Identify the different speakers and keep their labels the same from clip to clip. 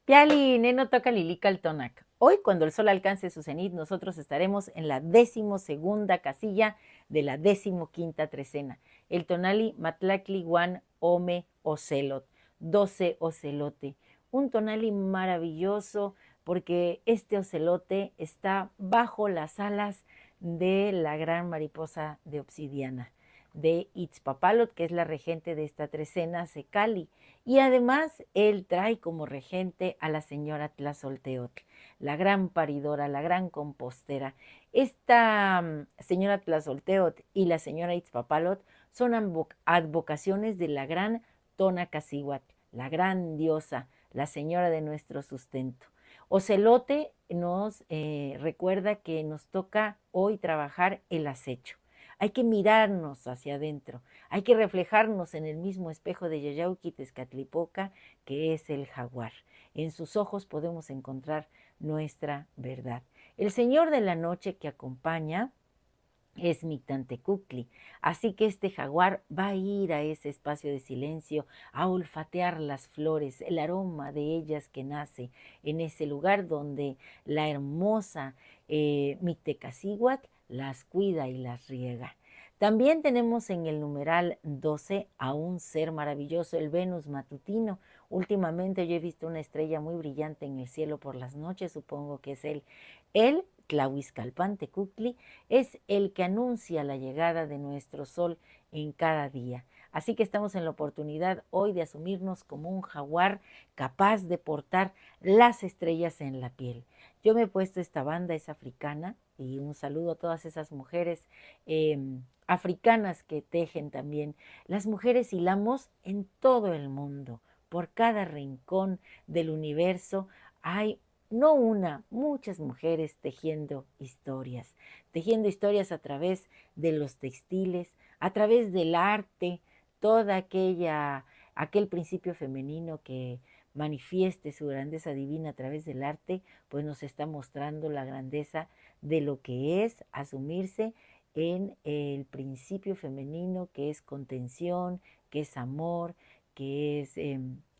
Speaker 1: Piali, neno toca lilica al tonac. Hoy, cuando el sol alcance su cenit, nosotros estaremos en la 12ª casilla de la 15ª trecena. El tonali matlacli guan ome ocelot, 12 ocelote. Un tonali maravilloso porque este ocelote está bajo las alas de la gran mariposa de obsidiana, de Itzpapalot, que es la regente de esta trecena, Secali. Y además él trae como regente a la señora Tlazolteotl, la gran paridora, la gran compostera. Esta señora Tlazolteotl y la señora Itzpapalot son advocaciones de la gran Tonacacihuatl, la gran diosa, la señora de nuestro sustento. Ocelote nos recuerda que nos toca hoy trabajar el acecho. Hay que mirarnos hacia adentro, hay que reflejarnos en el mismo espejo de Yayauqui Tezcatlipoca, que es el jaguar. En sus ojos podemos encontrar nuestra verdad. El señor de la noche que acompaña es Mictlantecuhtli. Así que este jaguar va a ir a ese espacio de silencio a olfatear las flores, el aroma de ellas que nace en ese lugar donde la hermosa Mictecacihuatl las cuida y las riega. También tenemos en el numeral 12 a un ser maravilloso, el Venus matutino. Últimamente yo he visto una estrella muy brillante en el cielo por las noches, supongo que es él. Él, Tlahuizcalpan-Tecuhtli, es el que anuncia la llegada de nuestro sol en cada día. Así que estamos en la oportunidad hoy de asumirnos como un jaguar capaz de portar las estrellas en la piel. Yo me he puesto esta banda, es africana, y un saludo a todas esas mujeres africanas que tejen también. Las mujeres hilamos en todo el mundo, por cada rincón del universo hay no una, muchas mujeres tejiendo historias a través de los textiles, a través del arte, toda aquel principio femenino que manifieste su grandeza divina a través del arte, pues nos está mostrando la grandeza de lo que es asumirse en el principio femenino, que es contención, que es amor, que es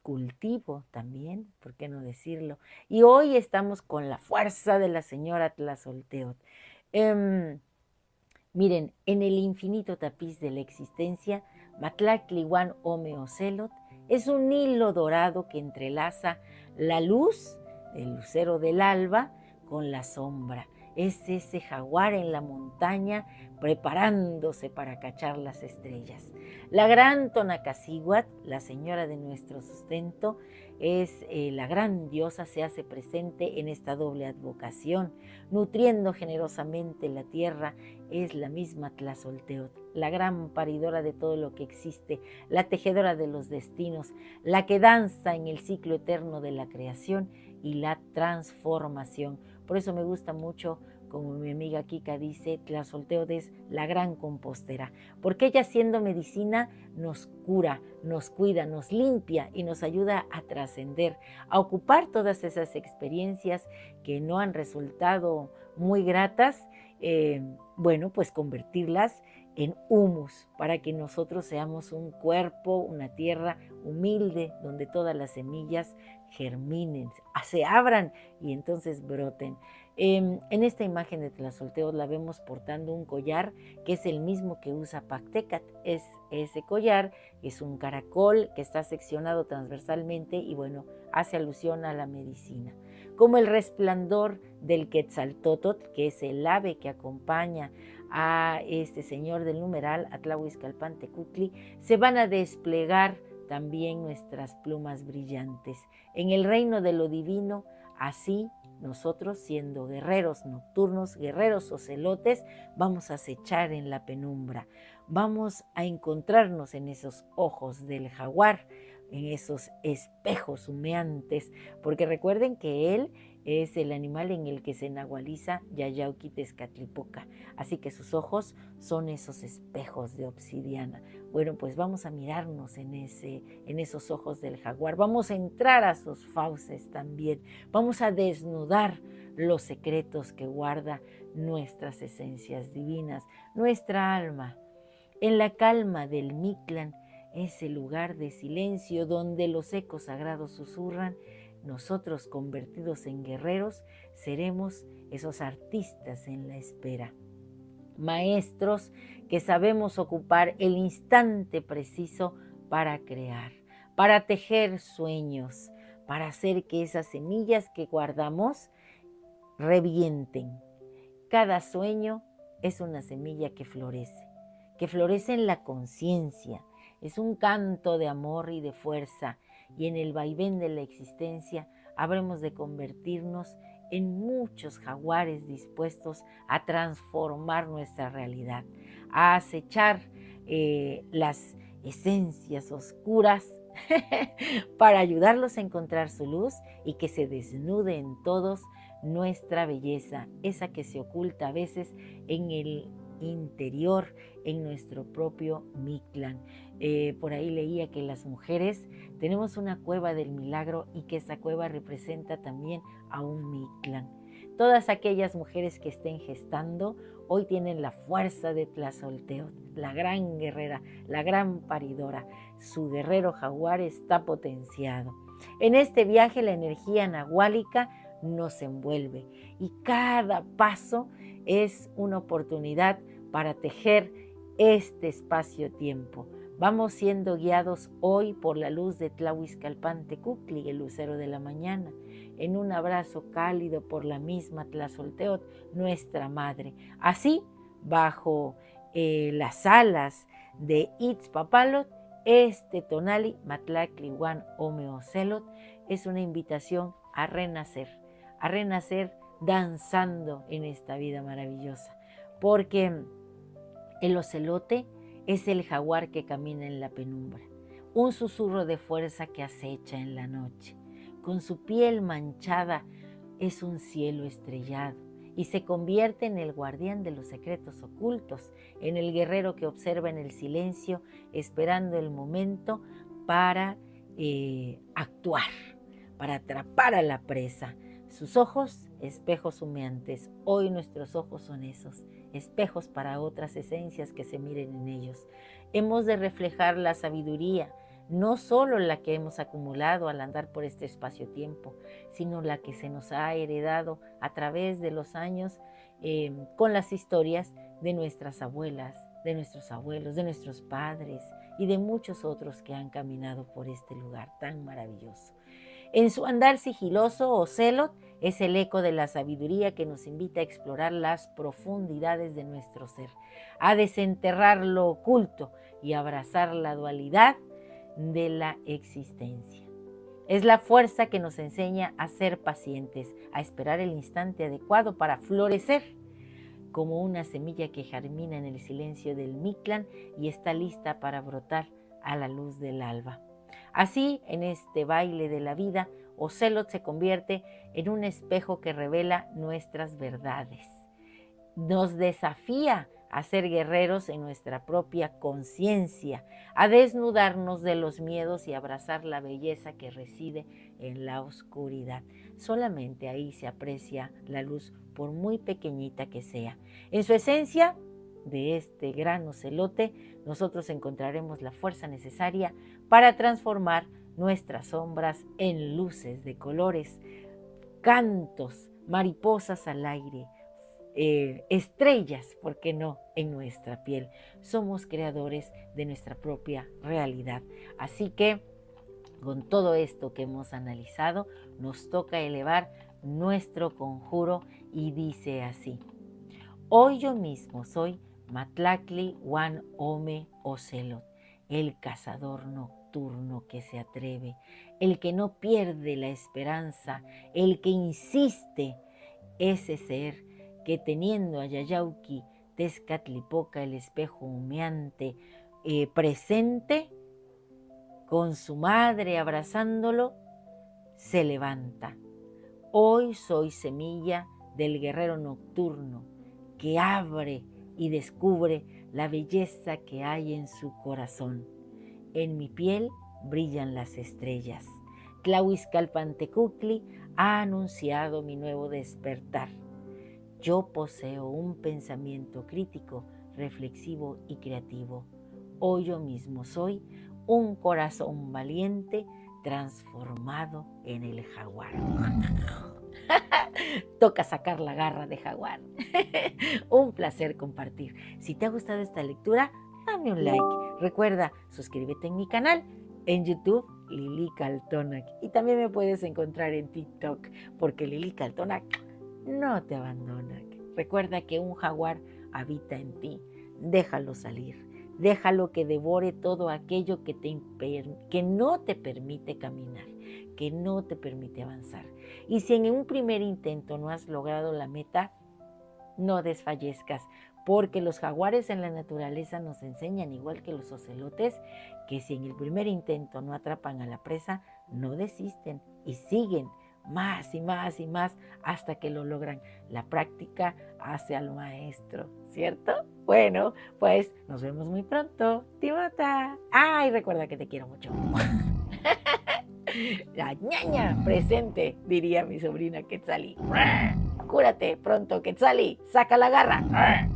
Speaker 1: cultivo también, ¿por qué no decirlo? Y hoy estamos con la fuerza de la señora Tlazolteotl. Miren, en el infinito tapiz de la existencia, Matlactlihuan Omeocelot es un hilo dorado que entrelaza la luz, el lucero del alba, con la sombra. Es ese jaguar en la montaña preparándose para cachar las estrellas. La gran Tonacacihuatl, la señora de nuestro sustento, es la gran diosa, se hace presente en esta doble advocación, nutriendo generosamente la tierra. Es la misma Tlazolteotl, la gran paridora de todo lo que existe, la tejedora de los destinos, la que danza en el ciclo eterno de la creación y la transformación. Por eso me gusta mucho, como mi amiga Kika dice, Tlazolteotl es la gran compostera, porque ella, siendo medicina, nos cura, nos cuida, nos limpia y nos ayuda a trascender, a ocupar todas esas experiencias que no han resultado muy gratas, bueno, pues convertirlas en humus para que nosotros seamos un cuerpo, una tierra humilde donde todas las semillas germinen, se abran y entonces broten. En esta imagen de Tlazolteotl la vemos portando un collar que es el mismo que usa Pactecat. Es ese collar, es un caracol que está seccionado transversalmente y bueno, hace alusión a la medicina. Como el resplandor del Quetzaltótotl, que es el ave que acompaña a este señor del numeral, a Tlahuizcalpan-Tecuhtli, se van a desplegar también nuestras plumas brillantes. En el reino de lo divino, así nosotros, siendo guerreros nocturnos, guerreros ocelotes, vamos a acechar en la penumbra. Vamos a encontrarnos en esos ojos del jaguar, en esos espejos humeantes, porque recuerden que él es el animal en el que se nahualiza Yayauqui Tezcatlipoca. Así que sus ojos son esos espejos de obsidiana. Bueno, pues vamos a mirarnos en esos ojos del jaguar. Vamos a entrar a sus fauces también. Vamos a desnudar los secretos que guarda nuestras esencias divinas, nuestra alma. En la calma del Mictlán, ese lugar de silencio donde los ecos sagrados susurran, nosotros convertidos en guerreros seremos esos artistas en la espera. Maestros que sabemos ocupar el instante preciso para crear, para tejer sueños, para hacer que esas semillas que guardamos revienten. Cada sueño es una semilla que florece en la conciencia. Es un canto de amor y de fuerza, y en el vaivén de la existencia habremos de convertirnos en muchos jaguares dispuestos a transformar nuestra realidad, a acechar las esencias oscuras para ayudarlos a encontrar su luz y que se desnude en todos nuestra belleza, esa que se oculta a veces en el interior, en nuestro propio Mictlán. Por ahí leía que las mujeres tenemos una cueva del milagro y que esa cueva representa también a un Mictlán. Todas aquellas mujeres que estén gestando hoy tienen la fuerza de Tlazolteotl, la gran guerrera, la gran paridora. Su guerrero jaguar está potenciado. En este viaje la energía nahuálica nos envuelve y cada paso es una oportunidad para tejer este espacio-tiempo. Vamos siendo guiados hoy por la luz de Tlahuizcalpan-Tecutli, el lucero de la mañana, en un abrazo cálido por la misma Tlazolteotl, nuestra madre. Así, bajo las alas de Itzpapalot, este tonali, Matlaclihuan Omeocelot, es una invitación a renacer danzando en esta vida maravillosa, porque el ocelote es el jaguar que camina en la penumbra, un susurro de fuerza que acecha en la noche. Con su piel manchada es un cielo estrellado y se convierte en el guardián de los secretos ocultos, en el guerrero que observa en el silencio, esperando el momento para actuar, para atrapar a la presa. Sus ojos, espejos humeantes. Hoy nuestros ojos son esos, espejos para otras esencias que se miren en ellos. Hemos de reflejar la sabiduría, no solo la que hemos acumulado al andar por este espacio-tiempo, sino la que se nos ha heredado a través de los años con las historias de nuestras abuelas, de nuestros abuelos, de nuestros padres y de muchos otros que han caminado por este lugar tan maravilloso. En su andar sigiloso, Ocelot es el eco de la sabiduría que nos invita a explorar las profundidades de nuestro ser, a desenterrar lo oculto y abrazar la dualidad de la existencia. Es la fuerza que nos enseña a ser pacientes, a esperar el instante adecuado para florecer, como una semilla que germina en el silencio del Mictlán y está lista para brotar a la luz del alba. Así, en este baile de la vida, Ocelot se convierte en un espejo que revela nuestras verdades. Nos desafía a ser guerreros en nuestra propia conciencia, a desnudarnos de los miedos y abrazar la belleza que reside en la oscuridad. Solamente ahí se aprecia la luz, por muy pequeñita que sea. En su esencia, de este gran ocelote, nosotros encontraremos la fuerza necesaria para transformar nuestras sombras en luces de colores, cantos, mariposas al aire, estrellas, ¿por qué no?, en nuestra piel. Somos creadores de nuestra propia realidad. Así que, con todo esto que hemos analizado, nos toca elevar nuestro conjuro y dice así: hoy yo mismo soy Matlacli Wan Ome Ocelot, el cazador nocturno que se atreve, el que no pierde la esperanza, el que insiste, ese ser que teniendo a Yayauqui Tezcatlipoca, el espejo humeante, presente, con su madre abrazándolo, se levanta. Hoy soy semilla del guerrero nocturno que abre y descubre la belleza que hay en su corazón. En mi piel brillan las estrellas. Tlahuizcalpan-Tecutli ha anunciado mi nuevo despertar. Yo poseo un pensamiento crítico, reflexivo y creativo. Hoy yo mismo soy un corazón valiente transformado en el jaguar. Toca sacar la garra de jaguar. Un placer compartir. Si te ha gustado esta lectura, dame un like. Recuerda, suscríbete en mi canal en YouTube, Lili Kaltonak. Y también me puedes encontrar en TikTok, porque Lili Kaltonak no te abandona. Recuerda que un jaguar habita en ti. Déjalo salir. Déjalo que devore todo aquello que no te permite caminar, que no te permite avanzar. Y si en un primer intento no has logrado la meta, no desfallezcas, porque los jaguares en la naturaleza nos enseñan, igual que los ocelotes, que si en el primer intento no atrapan a la presa, no desisten y siguen más y más y más hasta que lo logran. La práctica hace al maestro, ¿cierto? Bueno, pues nos vemos muy pronto. Timota. Ay, recuerda que te quiero mucho. La ñaña presente, diría mi sobrina Quetzalí. Cúrate pronto, Quetzalí. Saca la garra.